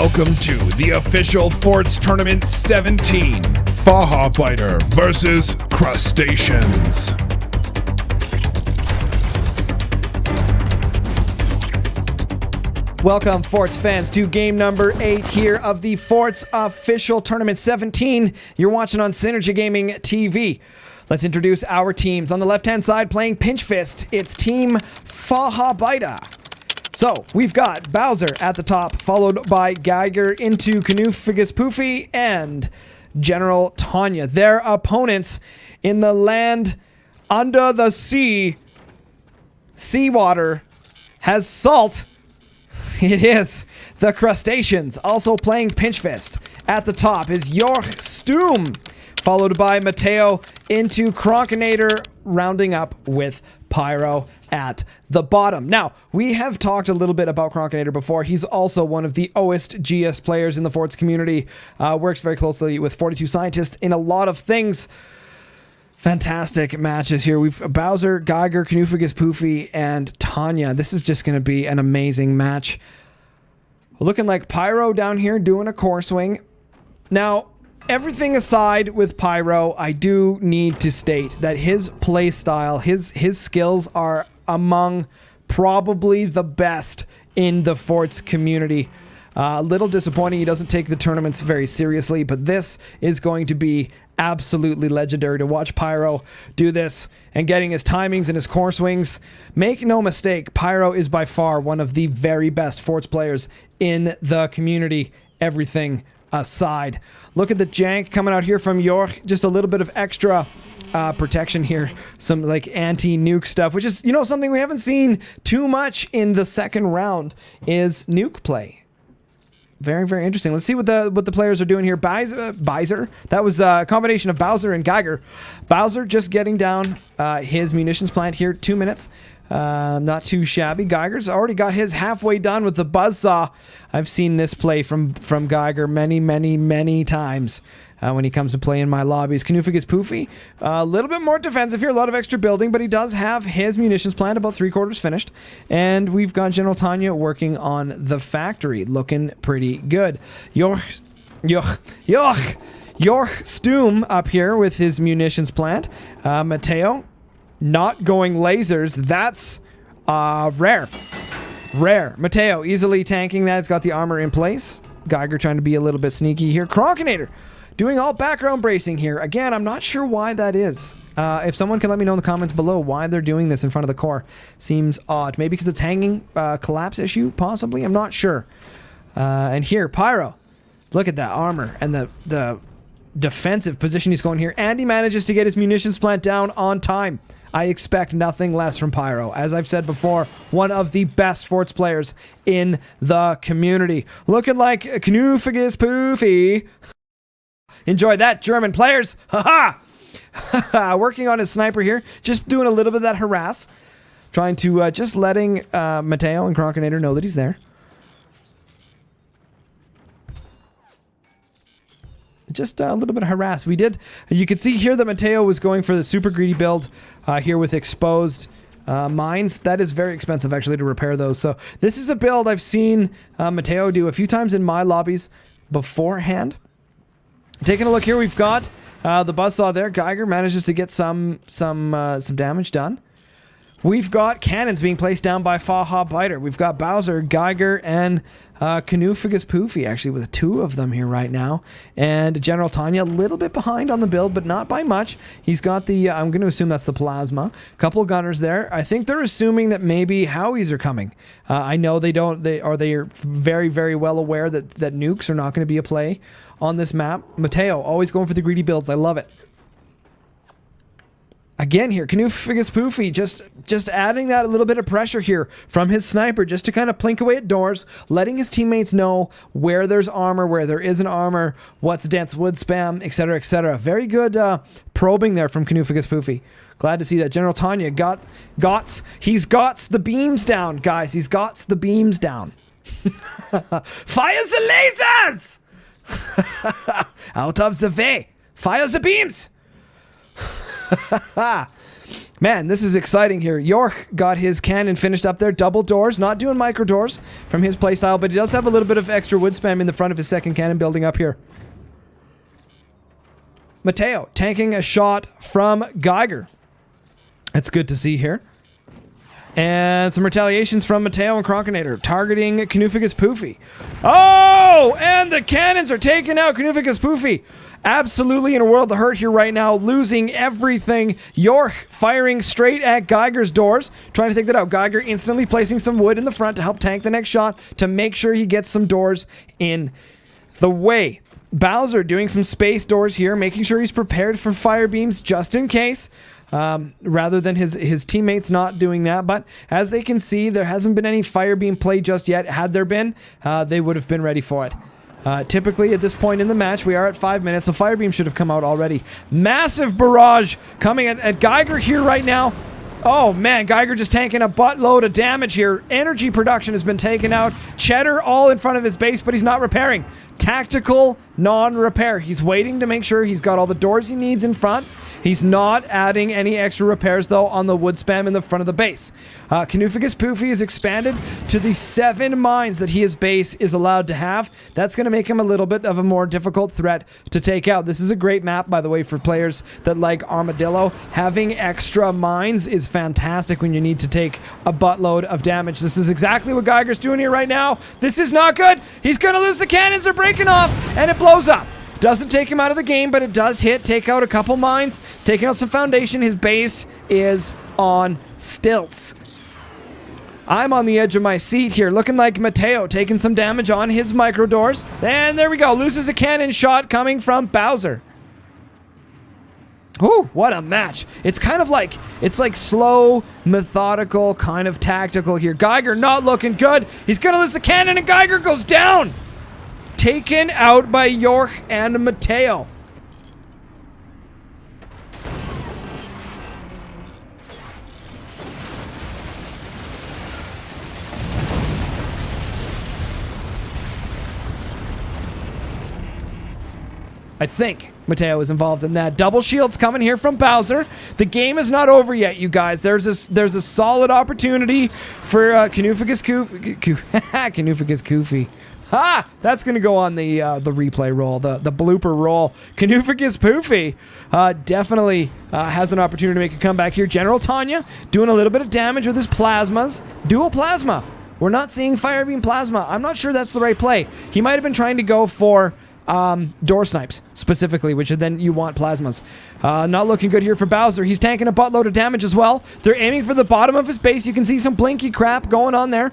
Welcome to the official Forts Tournament 17, Facharbeiter versus Crustaceans. Welcome, Forts fans, to game number 8 here of the Forts official Tournament 17. You're watching on SynergyGamingTV. Let's introduce our teams. On the left-hand side, playing Pinch Fist, it's Team Facharbeiter. So, we've got Bowser at the top, followed by Geiger into Canoe-Figus-Poofy and General Tanya. Their opponents in the land under the sea, seawater, has salt. It is the Crustaceans, also playing Pinch Fist. At the top is XVII, followed by Mateo into Cronkinator, rounding up with Pyro at the bottom. Now, we have talked a little bit about Cronkinator before. He's also one of the OEST GS players in the Forts community. Works very closely with 42 Scientists in a lot of things. Fantastic matches here. We've Bowser, Geiger, Canoe-Figus-Poofy, and Tanya. This is just going to be an amazing match. Looking like Pyro down here doing a core swing. Now, everything aside with Pyro, I do need to state that his play style, his skills are among probably the best in the Forts community. A little disappointing he doesn't take the tournaments very seriously, but this is going to be absolutely legendary to watch Pyro do this and getting his timings and his core swings. Make no mistake, Pyro is by far one of the very best Forts players in the community, everything aside. Look at the jank coming out here from York. Just a little bit of extra protection here. Some like anti-nuke stuff, which is, you know, something we haven't seen too much in the second round is nuke play. Very, very interesting. Let's see what the players are doing here. Bowser. That was a combination of Bowser and Geiger. Bowser just getting down his munitions plant here. 2 minutes. Not too shabby. Geiger's already got his halfway done with the buzzsaw. I've seen this play from Geiger many, many, many times when he comes to play in my lobbies. Canoe-Figus-Poofy, a little bit more defensive here, a lot of extra building, but he does have his munitions plant about 3/4 finished. And we've got General Tanya working on the factory, looking pretty good. Stoom up here with his munitions plant. Mateo not going lasers. That's rare. Mateo easily tanking that. It's got the armor in place. Geiger trying to be a little bit sneaky here. Cronkinator doing all background bracing here. Again, I'm not sure why that is. If someone can let me know in the comments below why they're doing this in front of the core. Seems odd. Maybe because it's hanging collapse issue, possibly. I'm not sure. And here, Pyro. Look at that armor and the defensive position he's going here. And he manages to get his munitions plant down on time. I expect nothing less from Pyro. As I've said before, one of the best Forts players in the community. Looking like Canoe-Figus-Poofy. Enjoy that, German players. Haha! Working on his sniper here. Just doing a little bit of that harass. Trying to, just letting Mateo and Cronkinator know that he's there. Just a little bit of harass. You could see here that Mateo was going for the super greedy build here with exposed mines. That is very expensive actually to repair those. So this is a build I've seen Mateo do a few times in my lobbies beforehand. Taking a look here, we've got the buzzsaw there. Geiger manages to get some damage done. We've got cannons being placed down by Facharbeiter. We've got Bowser, Geiger, and Canoe-Figus-Poofy, actually, with 2 of them here right now. And General Tanya, a little bit behind on the build, but not by much. He's got the, I'm going to assume that's the plasma. Couple gunners there. I think they're assuming that maybe Howies are coming. I know they are very, very well aware that nukes are not going to be a play on this map. Mateo, always going for the greedy builds. I love it. Again here, Canoe-Figus-Poofy just adding that a little bit of pressure here from his sniper just to kind of plink away at doors, letting his teammates know where there's armor, where there isn't armor, what's dense wood spam, etc., etc. Very good probing there from Canoe-Figus-Poofy. Glad to see that. General Tanya he's got the beams down, guys. He's got the beams down. Fires the lasers! Out of the way. Fire the beams! Man, this is exciting here. York got his cannon finished up there. Double doors, not doing micro doors from his playstyle, but he does have a little bit of extra wood spam in the front of his second cannon building up here. Mateo tanking a shot from Geiger. That's good to see here. And some retaliations from Mateo and Cronkinator, targeting Canuficus Poofy. Oh! And the cannons are taking out Canuficus Poofy. Absolutely in a world of hurt here right now, losing everything. York firing straight at Geiger's doors, trying to take that out. Geiger instantly placing some wood in the front to help tank the next shot to make sure he gets some doors in the way. Bowser doing some space doors here, making sure he's prepared for fire beams just in case. Rather than his teammates not doing that. But as they can see, there hasn't been any fire beam play just yet. Had there been, they would have been ready for it. Typically at this point in the match, we are at 5 minutes, so fire beam should have come out already. Massive barrage coming at Geiger here right now. Oh man, Geiger just tanking a buttload of damage here. Energy production has been taken out. Cheddar all in front of his base, but he's not repairing. Tactical non-repair. He's waiting to make sure he's got all the doors he needs in front. He's not adding any extra repairs, though, on the wood spam in the front of the base. Canuficus Poofy is expanded to the 7 mines that his base is allowed to have. That's going to make him a little bit of a more difficult threat to take out. This is a great map, by the way, for players that like Armadillo. Having extra mines is fantastic when you need to take a buttload of damage. This is exactly what Geiger's doing here right now. This is not good. He's going to lose. The cannons are breaking off, and it blows up. Doesn't take him out of the game, but it does take out a couple mines. It's taking out some foundation. His base is on stilts. I'm on the edge of my seat here, looking like Mateo taking some damage on his micro doors. And there we go. Loses a cannon shot coming from Bowser. Ooh, what a match. It's kind of like, it's like slow, methodical, kind of tactical here. Geiger not looking good. He's going to lose the cannon, and Geiger goes down. Taken out by York and Mateo. I think Mateo is involved in that. Double shields coming here from Bowser. The game is not over yet, you guys. There's a solid opportunity for Canuficus Koofy. Ha! That's going to go on the replay roll, the blooper roll. Canuficus Poofy definitely has an opportunity to make a comeback here. General Tanya doing a little bit of damage with his plasmas. Dual plasma. We're not seeing fire beam plasma. I'm not sure that's the right play. He might have been trying to go for door snipes specifically, which then you want plasmas. Not looking good here for Bowser. He's tanking a buttload of damage as well. They're aiming for the bottom of his base. You can see some blinky crap going on there.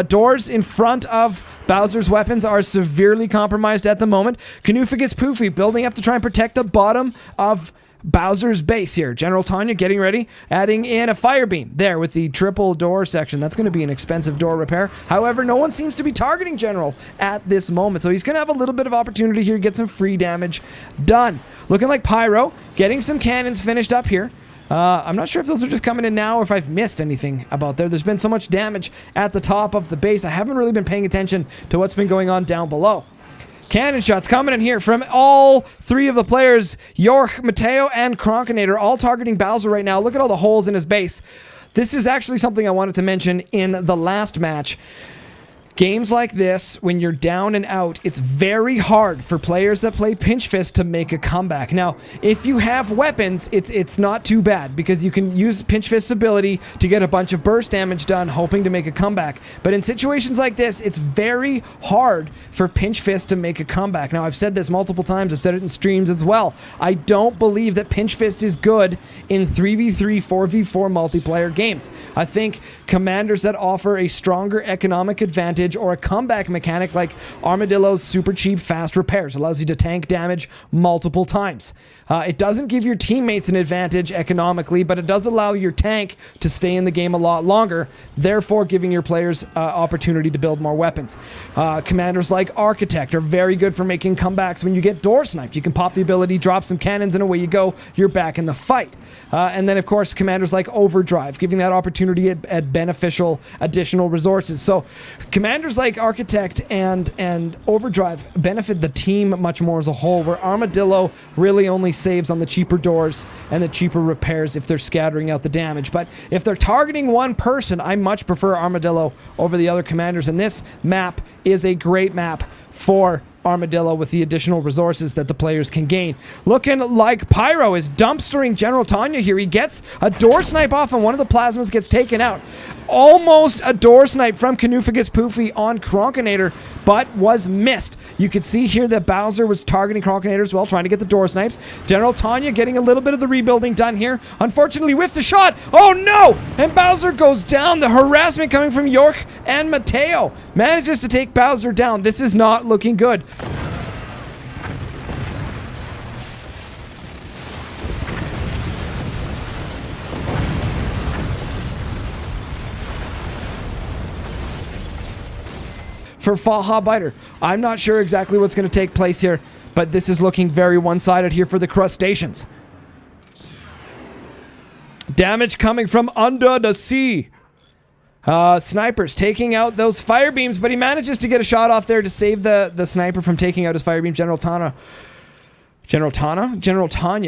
Doors in front of Bowser's weapons are severely compromised at the moment. Canuficus Poofy building up to try and protect the bottom of Bowser's base here. General Tanya getting ready, adding in a fire beam there with the triple door section. That's going to be an expensive door repair. However, no one seems to be targeting General at this moment, so he's going to have a little bit of opportunity here to get some free damage done. Looking like Pyro getting some cannons finished up here. I'm not sure if those are just coming in now or if I've missed anything about there. There's been so much damage at the top of the base. I haven't really been paying attention to what's been going on down below. Cannon shots coming in here from all 3 of the players. York, Mateo, and Cronkinator all targeting Bowser right now. Look at all the holes in his base. This is actually something I wanted to mention in the last match. Games like this, when you're down and out, it's very hard for players that play Pinch Fist to make a comeback. Now, if you have weapons, it's not too bad because you can use Pinch Fist's ability to get a bunch of burst damage done, hoping to make a comeback. But in situations like this, it's very hard for Pinch Fist to make a comeback. Now, I've said this multiple times. I've said it in streams as well. I don't believe that Pinch Fist is good in 3v3, 4v4 multiplayer games. I think commanders that offer a stronger economic advantage or a comeback mechanic like Armadillo's super cheap fast repairs allows you to tank damage multiple times. It doesn't give your teammates an advantage economically, but it does allow your tank to stay in the game a lot longer, therefore giving your players opportunity to build more weapons. Commanders like Architect are very good for making comebacks when you get door sniped. You can pop the ability, drop some cannons, and away you go. You're back in the fight. And then, of course, commanders like Overdrive, giving that opportunity at beneficial additional resources. So, commanders commanders like Architect and Overdrive benefit the team much more as a whole, where Armadillo really only saves on the cheaper doors and the cheaper repairs if they're scattering out the damage. But if they're targeting one person, I much prefer Armadillo over the other commanders, and this map is a great map for Armadillo with the additional resources that the players can gain. Looking like Pyro is dumpstering General Tanya here. He gets a door snipe off and one of the plasmas gets taken out. Almost a door snipe from Canufagus Poofy on Kronkinator, but was missed. You could see here that Bowser was targeting Kronkinator as well, trying to get the door snipes. General Tanya getting a little bit of the rebuilding done here. Unfortunately, whiffs a shot. Oh no! And Bowser goes down. The harassment coming from York and Mateo manages to take Bowser down. This is not looking good. For Facharbeiter, I'm not sure exactly what's going to take place here, but this is looking very one-sided here for the Crustaceans. Damage coming from under the sea. Snipers taking out those fire beams, but he manages to get a shot off there to save the sniper from taking out his fire beam. General Tanya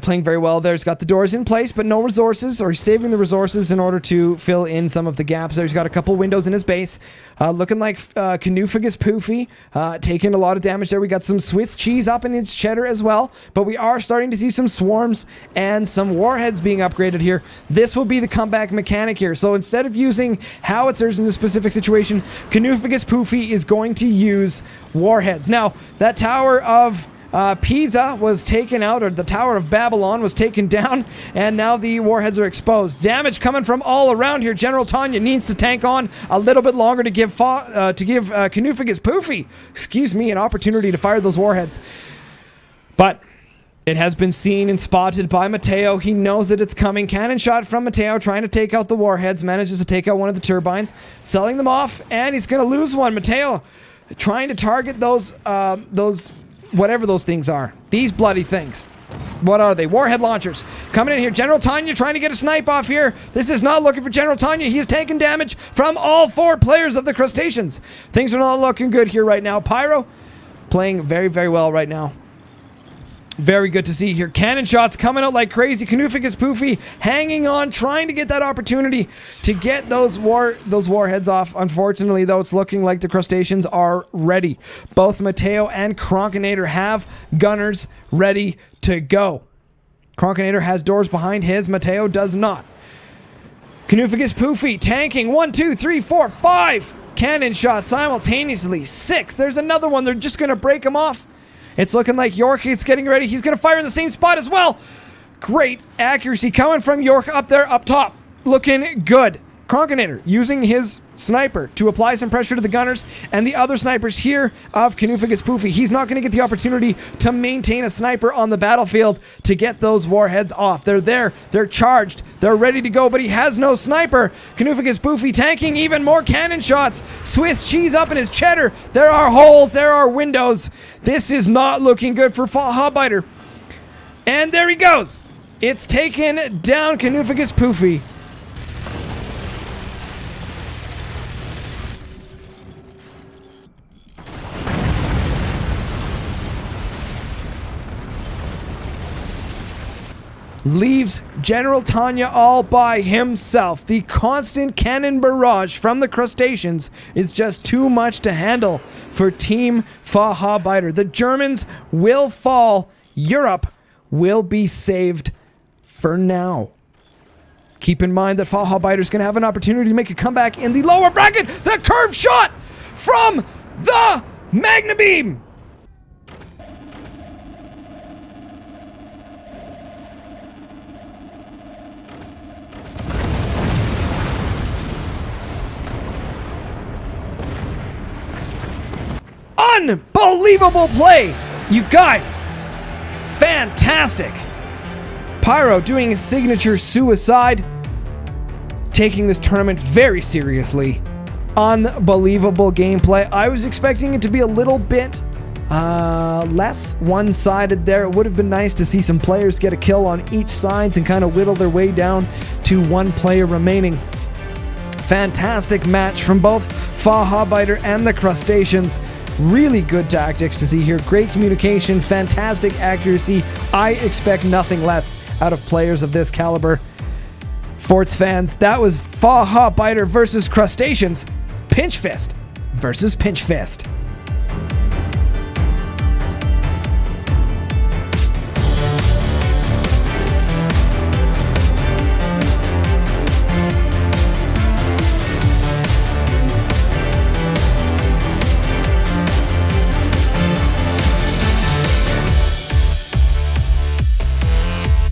playing very well there. He's got the doors in place, but no resources, or he's saving the resources in order to fill in some of the gaps there. He's got a couple windows in his base. Looking like Canufagus Poofy, taking a lot of damage there. We got some Swiss cheese up in his cheddar as well, but we are starting to see some swarms and some warheads being upgraded here. This will be the comeback mechanic here. So instead of using howitzers in this specific situation, Canufagus Poofy is going to use warheads. Now, that tower of Pisa was taken out, or the Tower of Babylon was taken down, and now the warheads are exposed. Damage coming from all around here. General Tanya needs to tank on a little bit longer to give Canufagus Poofy, an opportunity to fire those warheads. But it has been seen and spotted by Mateo. He knows that it's coming. Cannon shot from Mateo, trying to take out the warheads, manages to take out one of the turbines, selling them off, and he's going to lose one. Mateo trying to target those whatever those things are. These bloody things. What are they? Warhead launchers. Coming in here. General Tanya trying to get a snipe off here. This is not looking for General Tanya. He is taking damage from all four players of the Crustaceans. Things are not looking good here right now. Pyro playing very, very well right now. Very good to see here. Cannon shots coming out like crazy. Canufagus Poofy hanging on, trying to get that opportunity to get those warheads off. Unfortunately, though, it's looking like the Crustaceans are ready. Both Mateo and Kronkinator have gunners ready to go. Kronkinator has doors behind his. Mateo does not. Canufagus Poofy tanking. 1, 2, 3, 4, 5 cannon shots simultaneously. 6. There's another one. They're just going to break him off. It's looking like York is getting ready. He's going to fire in the same spot as well. Great accuracy coming from York up there, up top. Looking good. Kronkinator using his sniper to apply some pressure to the gunners and the other snipers here of Canufagus Poofy. He's not going to get the opportunity to maintain a sniper on the battlefield to get those warheads off. They're there. They're charged. They're ready to go, but he has no sniper. Canufagus Poofy tanking even more cannon shots. Swiss cheese up in his cheddar. There are holes. There are windows. This is not looking good for Facharbeiter. And there he goes. It's taken down Canufagus Poofy. Leaves General Tanya all by himself. The constant cannon barrage from the Crustaceans is just too much to handle for Team Facharbeiter. The Germans will fall. Europe will be saved for now. Keep in mind that Facharbeiter is going to have an opportunity to make a comeback in the lower bracket. The curve shot from the Magna Beam. Unbelievable play, you guys. Fantastic. Pyro doing his signature suicide, taking this tournament very seriously. Unbelievable gameplay. I was expecting it to be a little bit less one-sided there. It would have been nice to see some players get a kill on each side and kind of whittle their way down to one player remaining. Fantastic match from both Facharbeiter and the Crustaceans. Really good tactics to see here. Great communication, fantastic accuracy. I expect nothing less out of players of this caliber. Forts fans, that was Facharbeiter versus Crustaceans. Pinch Fist versus Pinch Fist.